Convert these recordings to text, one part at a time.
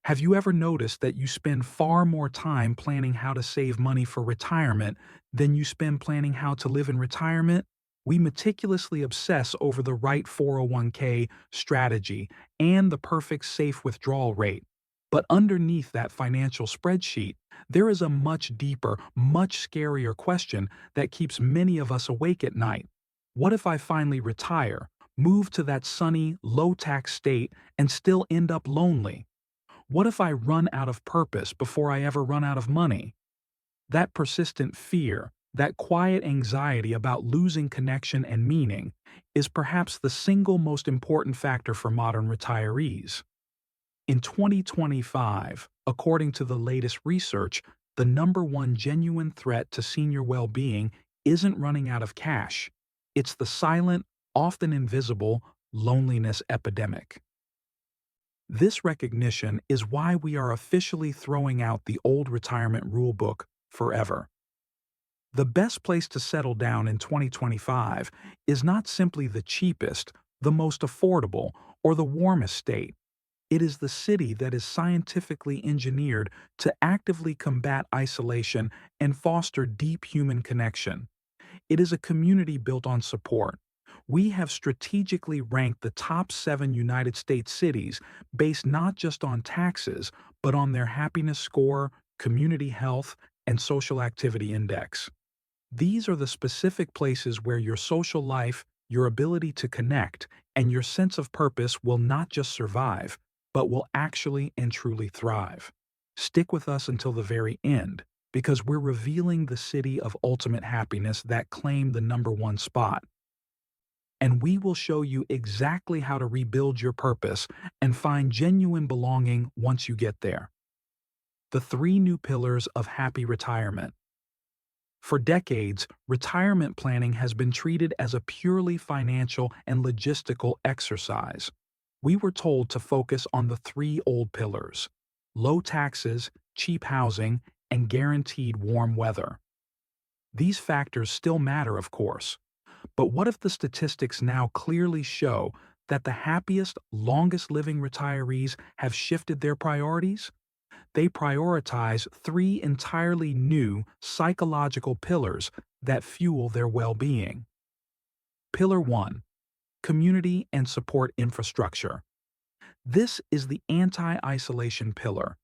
Have you ever noticed that you spend far more time planning how to save money for retirement than you spend planning how to live in retirement? We meticulously obsess over the right 401k strategy and the perfect safe withdrawal rate. But underneath that financial spreadsheet, there is a much deeper, much scarier question that keeps many of us awake at night. What if I finally retire, move to that sunny, low tax state, and still end up lonely? What if I run out of purpose before I ever run out of money? That persistent fear, that quiet anxiety about losing connection and meaning, is perhaps the single most important factor for modern retirees. In 2025, according to the latest research, the number one genuine threat to senior well being isn't running out of cash. It's the silent, often invisible, loneliness epidemic. This recognition is why we are officially throwing out the old retirement rulebook forever. The best place to settle down in 2025 is not simply the cheapest, the most affordable, or the warmest state. It is the city that is scientifically engineered to actively combat isolation and foster deep human connection. It is a community built on support. We have strategically ranked the top 7 United States cities based not just on taxes, but on their happiness score, community health, and social activity index. These are the specific places where your social life, your ability to connect, and your sense of purpose will not just survive, but will actually and truly thrive. Stick with us until the very end, because we're revealing the city of ultimate happiness that claimed the number one spot. And we will show you exactly how to rebuild your purpose and find genuine belonging once you get there. The 3 new pillars of happy retirement. For decades, retirement planning has been treated as a purely financial and logistical exercise. We were told to focus on the 3 old pillars: low taxes, cheap housing, and guaranteed warm weather. These factors still matter, of course. But what if the statistics now clearly show that the happiest, longest living retirees have shifted their priorities? They prioritize 3 entirely new psychological pillars that fuel their well being. Pillar 1: Community and support infrastructure. This is the anti isolation pillar.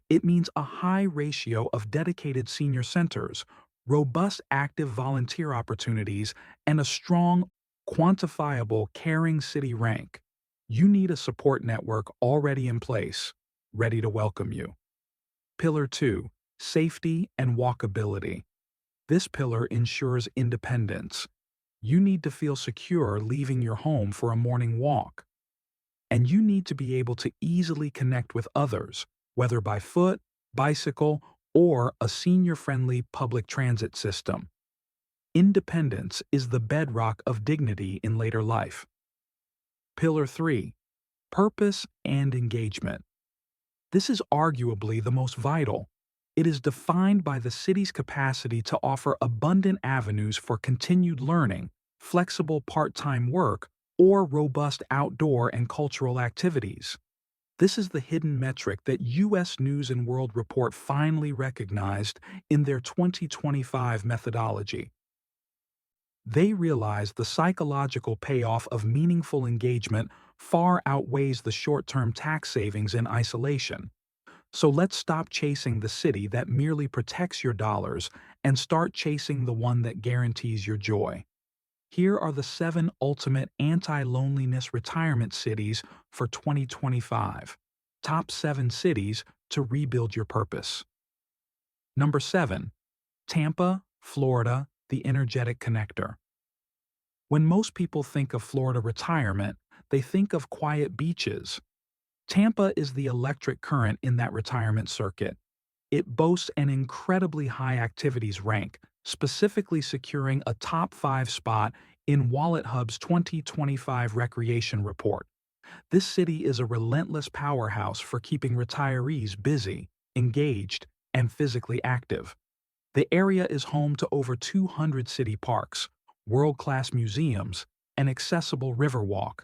It means a high ratio of dedicated senior centers, robust active volunteer opportunities, and a strong, quantifiable caring city rank. You need a support network already in place, ready to welcome you. Pillar 2: Safety and walkability. This pillar ensures independence. You need to feel secure leaving your home for a morning walk. And you need to be able to easily connect with others, whether by foot, bicycle, or a senior-friendly public transit system. Independence is the bedrock of dignity in later life. Pillar 3: Purpose and engagement. This is arguably the most vital. It is defined by the city's capacity to offer abundant avenues for continued learning, flexible part-time work, or robust outdoor and cultural activities. This is the hidden metric that U.S. News& and World Report finally recognized in their 2025 methodology. They realized the psychological payoff of meaningful engagement far outweighs the short-term tax savings in isolation. So let's stop chasing the city that merely protects your dollars and start chasing the one that guarantees your joy. Here are the 7 ultimate anti-loneliness retirement cities for 2025. Top 7 cities to rebuild your purpose. Number 7. Tampa, Florida, the energetic connector. When most people think of Florida retirement, they think of quiet beaches. Tampa is the electric current in that retirement circuit. It boasts an incredibly high activities rank, specifically securing a top 5 spot in WalletHub's 2025 recreation report. This city is a relentless powerhouse for keeping retirees busy, engaged, and physically active. The area is home to over 200 city parks, world-class museums, an accessible riverwalk,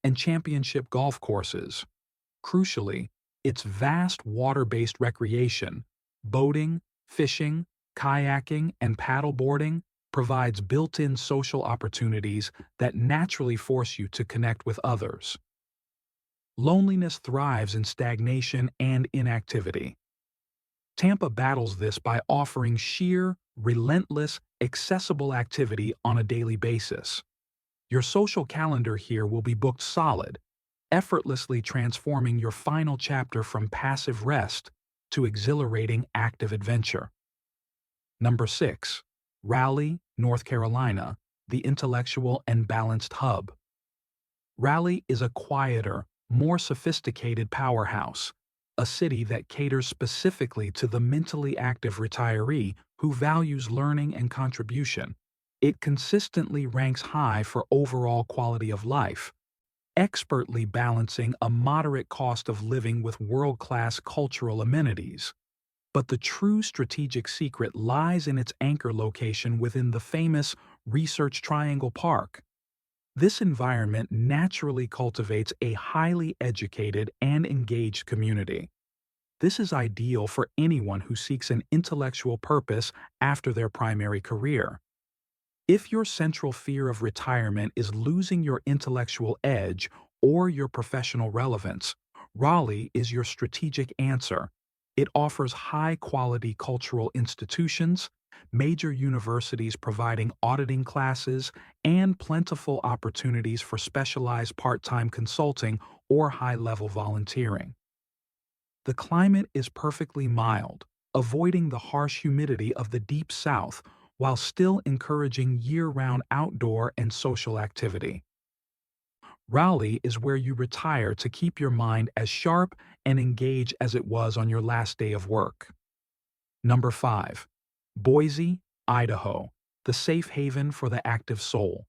and championship golf courses. Crucially, Its vast water-based recreation, boating, fishing, kayaking, and paddleboarding provides built-in social opportunities that naturally force you to connect with others. Loneliness thrives in stagnation and inactivity. Tampa battles this by offering sheer, relentless, accessible activity on a daily basis. Your social calendar here will be booked solid, effortlessly transforming your final chapter from passive rest to exhilarating active adventure. Number 6. Raleigh, North Carolina, the intellectual and balanced hub. Raleigh is a quieter, more sophisticated powerhouse, a city that caters specifically to the mentally active retiree who values learning and contribution. It consistently ranks high for overall quality of life, expertly balancing a moderate cost of living with world-class cultural amenities. But the true strategic secret lies in its anchor location within the famous Research Triangle Park. This environment naturally cultivates a highly educated and engaged community. This is ideal for anyone who seeks an intellectual purpose after their primary career. If your central fear of retirement is losing your intellectual edge or your professional relevance, Raleigh is your strategic answer. It offers high-quality cultural institutions, major universities providing auditing classes, and plentiful opportunities for specialized part-time consulting or high-level volunteering. The climate is perfectly mild, avoiding the harsh humidity of the Deep South while still encouraging year-round outdoor and social activity. Raleigh is where you retire to keep your mind as sharp and engaged as it was on your last day of work. Number 5. Boise, Idaho, the safe haven for the active soul.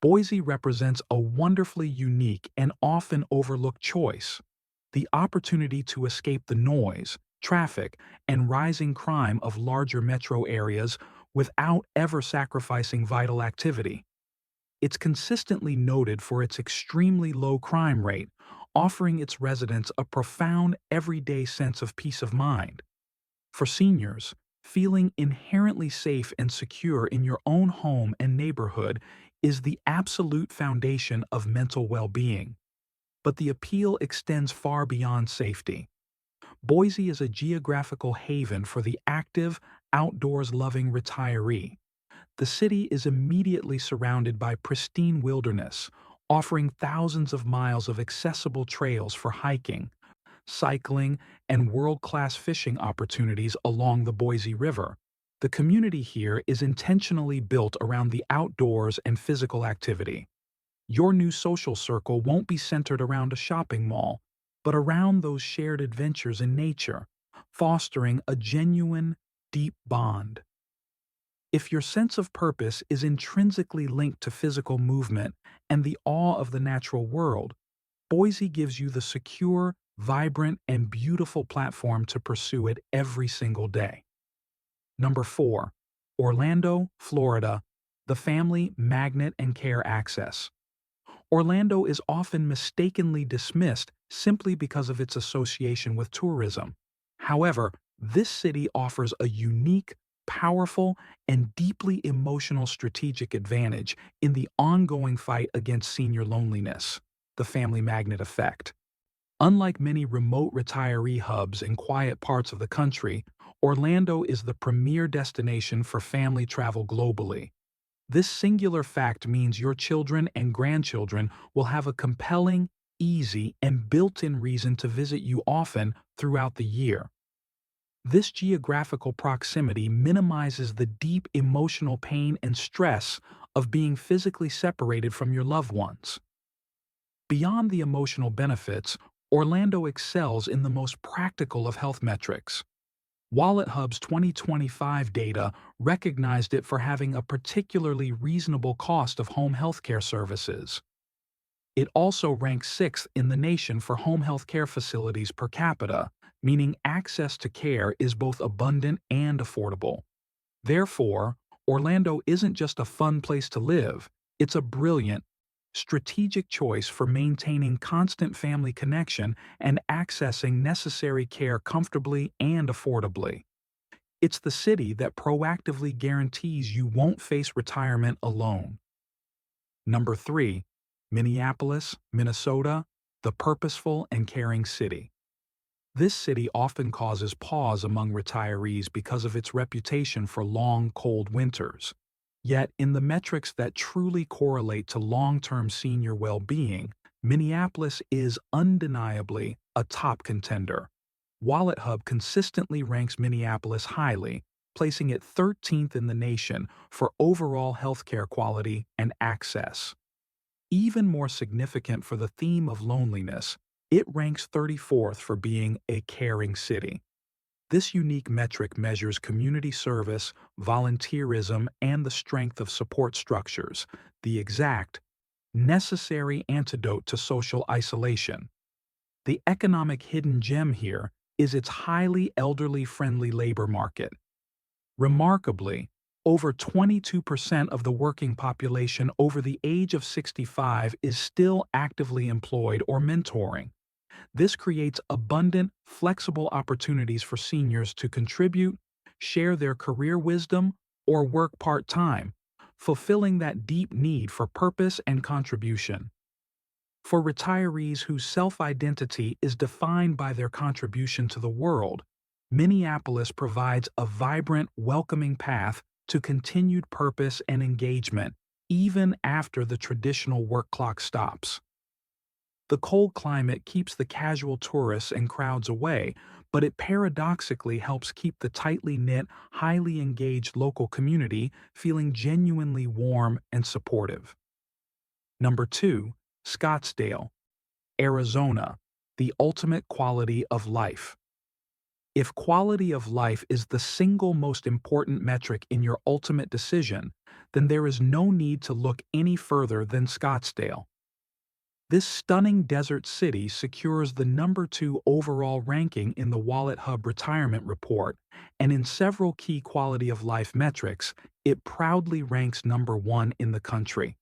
Boise represents a wonderfully unique and often overlooked choice. The opportunity to escape the noise, traffic, and rising crime of larger metro areas without ever sacrificing vital activity. It's consistently noted for its extremely low crime rate, offering its residents a profound everyday sense of peace of mind. For seniors, feeling inherently safe and secure in your own home and neighborhood is the absolute foundation of mental well-being. But the appeal extends far beyond safety. Boise is a geographical haven for the active, outdoors-loving retiree. The city is immediately surrounded by pristine wilderness, offering thousands of miles of accessible trails for hiking, cycling, and world-class fishing opportunities along the Boise River. The community here is intentionally built around the outdoors and physical activity. Your new social circle won't be centered around a shopping mall, but around those shared adventures in nature, fostering a genuine, deep bond. If your sense of purpose is intrinsically linked to physical movement and the awe of the natural world, Boise gives you the secure, vibrant, and beautiful platform to pursue it every single day. Number 4. Orlando, Florida, the family, magnet, and care access. Orlando is often mistakenly dismissed simply because of its association with tourism. However, this city offers a unique, powerful, and deeply emotional strategic advantage in the ongoing fight against senior loneliness, the family magnet effect. Unlike many remote retiree hubs in quiet parts of the country, Orlando is the premier destination for family travel globally. This singular fact means your children and grandchildren will have a compelling, easy, and built-in reason to visit you often throughout the year. This geographical proximity minimizes the deep emotional pain and stress of being physically separated from your loved ones. Beyond the emotional benefits, Orlando excels in the most practical of health metrics. WalletHub's 2025 data recognized it for having a particularly reasonable cost of home healthcare services. It also ranks 6th in the nation for home healthcare facilities per capita, meaning access to care is both abundant and affordable. Therefore, Orlando isn't just a fun place to live, it's a brilliant, strategic choice for maintaining constant family connection and accessing necessary care comfortably and affordably. It's the city that proactively guarantees you won't face retirement alone. Number 3. Minneapolis, Minnesota, the purposeful and caring city. This city often causes pause among retirees because of its reputation for long, cold winters. Yet, in the metrics that truly correlate to long-term senior well-being, Minneapolis is undeniably a top contender. Wallet Hub consistently ranks Minneapolis highly, placing it 13th in the nation for overall healthcare quality and access. Even more significant for the theme of loneliness, it ranks 34th for being a caring city. This unique metric measures community service, volunteerism, and the strength of support structures, the exact, necessary antidote to social isolation. The economic hidden gem here is its highly elderly-friendly labor market. Remarkably, over 22% of the working population over the age of 65 is still actively employed or mentoring. This creates abundant, flexible opportunities for seniors to contribute, share their career wisdom, or work part-time, fulfilling that deep need for purpose and contribution. For retirees whose self-identity is defined by their contribution to the world, Minneapolis provides a vibrant, welcoming path to continued purpose and engagement, even after the traditional work clock stops. The cold climate keeps the casual tourists and crowds away, but it paradoxically helps keep the tightly knit, highly engaged local community feeling genuinely warm and supportive. Number 2. Scottsdale, Arizona, the ultimate quality of life. If quality of life is the single most important metric in your ultimate decision, then there is no need to look any further than Scottsdale. This stunning desert city secures the number 2 overall ranking in the Wallet Hub Retirement Report, and in several key quality of life metrics, it proudly ranks number 1 in the country.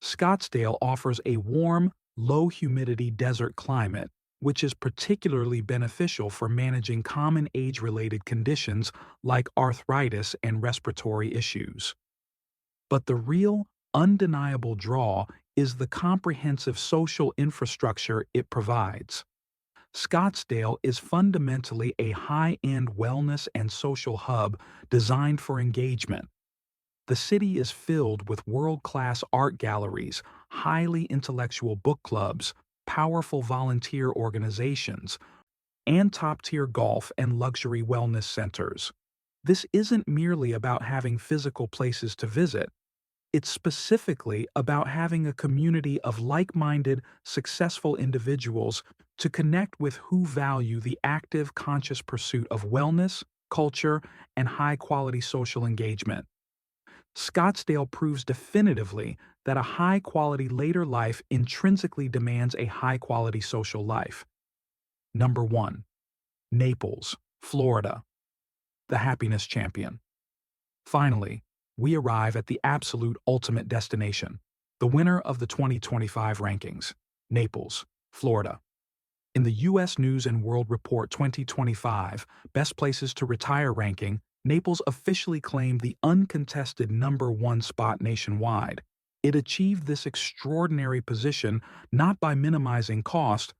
Scottsdale offers a warm, low-humidity desert climate, which is particularly beneficial for managing common age-related conditions like arthritis and respiratory issues. But the real, undeniable draw is the comprehensive social infrastructure it provides. Scottsdale is fundamentally a high-end wellness and social hub designed for engagement. The city is filled with world-class art galleries, highly intellectual book clubs, powerful volunteer organizations, and top-tier golf and luxury wellness centers. This isn't merely about having physical places to visit. It's specifically about having a community of like-minded, successful individuals to connect with who value the active, conscious pursuit of wellness, culture, and high-quality social engagement. Scottsdale proves definitively that a high-quality later life intrinsically demands a high-quality social life. Number 1. Naples, Florida, the happiness champion. Finally, we arrive at the absolute ultimate destination, the winner of the 2025 rankings, Naples, Florida. In the U.S. News & World Report 2025 Best Places to Retire ranking, Naples officially claimed the uncontested number 1 spot nationwide. It achieved this extraordinary position not by minimizing cost,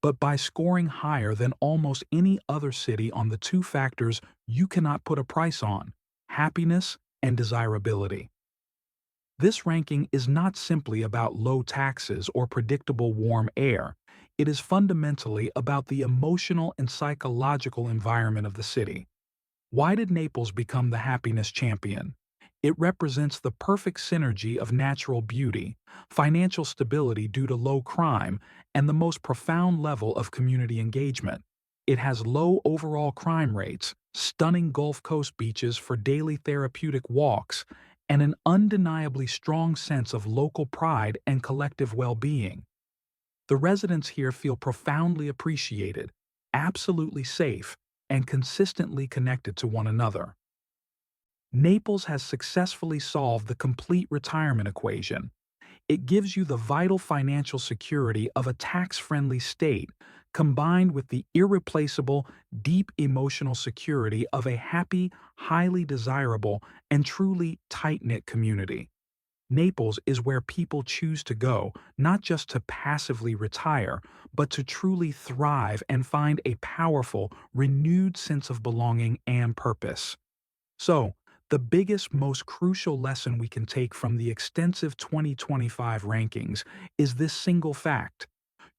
but by scoring higher than almost any other city on the 2 factors you cannot put a price on: happiness and desirability. This ranking is not simply about low taxes or predictable warm air. It is fundamentally about the emotional and psychological environment of the city. Why did Naples become the happiness champion? It represents the perfect synergy of natural beauty, financial stability due to low crime, and the most profound level of community engagement. It has low overall crime rates, stunning Gulf Coast beaches for daily therapeutic walks, and an undeniably strong sense of local pride and collective well-being. The residents here feel profoundly appreciated, absolutely safe, and consistently connected to one another. Naples has successfully solved the complete retirement equation. It gives you the vital financial security of a tax-friendly state, combined with the irreplaceable, deep emotional security of a happy, highly desirable, and truly tight-knit community. Naples is where people choose to go, not just to passively retire, but to truly thrive and find a powerful, renewed sense of belonging and purpose. So, the biggest, most crucial lesson we can take from the extensive 2025 rankings is this single fact.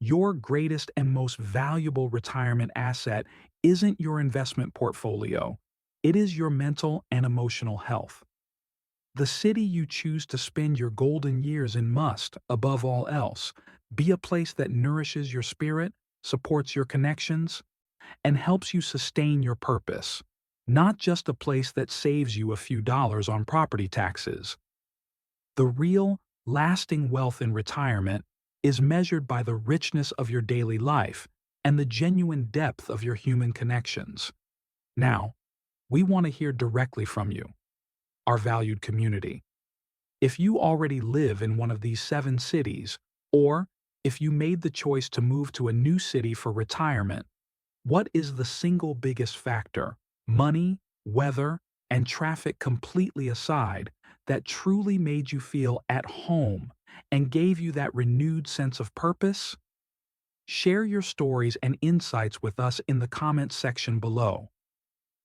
Your greatest and most valuable retirement asset isn't your investment portfolio. It is your mental and emotional health. The city you choose to spend your golden years in must, above all else, be a place that nourishes your spirit, supports your connections, and helps you sustain your purpose, not just a place that saves you a few dollars on property taxes. The real, lasting wealth in retirement is measured by the richness of your daily life and the genuine depth of your human connections. Now, we want to hear directly from you, our valued community. If you already live in one of these 7 cities, or if you made the choice to move to a new city for retirement, what is the single biggest factor, money, weather, and traffic completely aside, that truly made you feel at home and gave you that renewed sense of purpose? Share your stories and insights with us in the comments section below.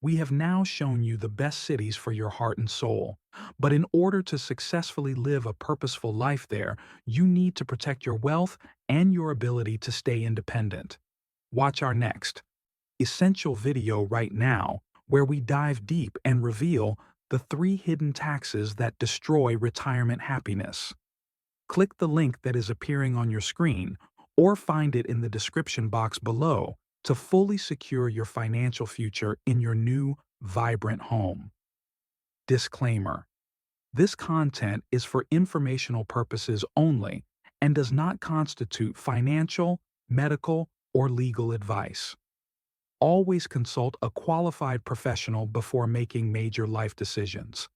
We have now shown you the best cities for your heart and soul, but in order to successfully live a purposeful life there, you need to protect your wealth and your ability to stay independent. Watch our next essential video right now, where we dive deep and reveal the 3 hidden taxes that destroy retirement happiness. Click the link that is appearing on your screen or find it in the description box below to fully secure your financial future in your new, vibrant home. Disclaimer: this content is for informational purposes only and does not constitute financial, medical, or legal advice. Always consult a qualified professional before making major life decisions.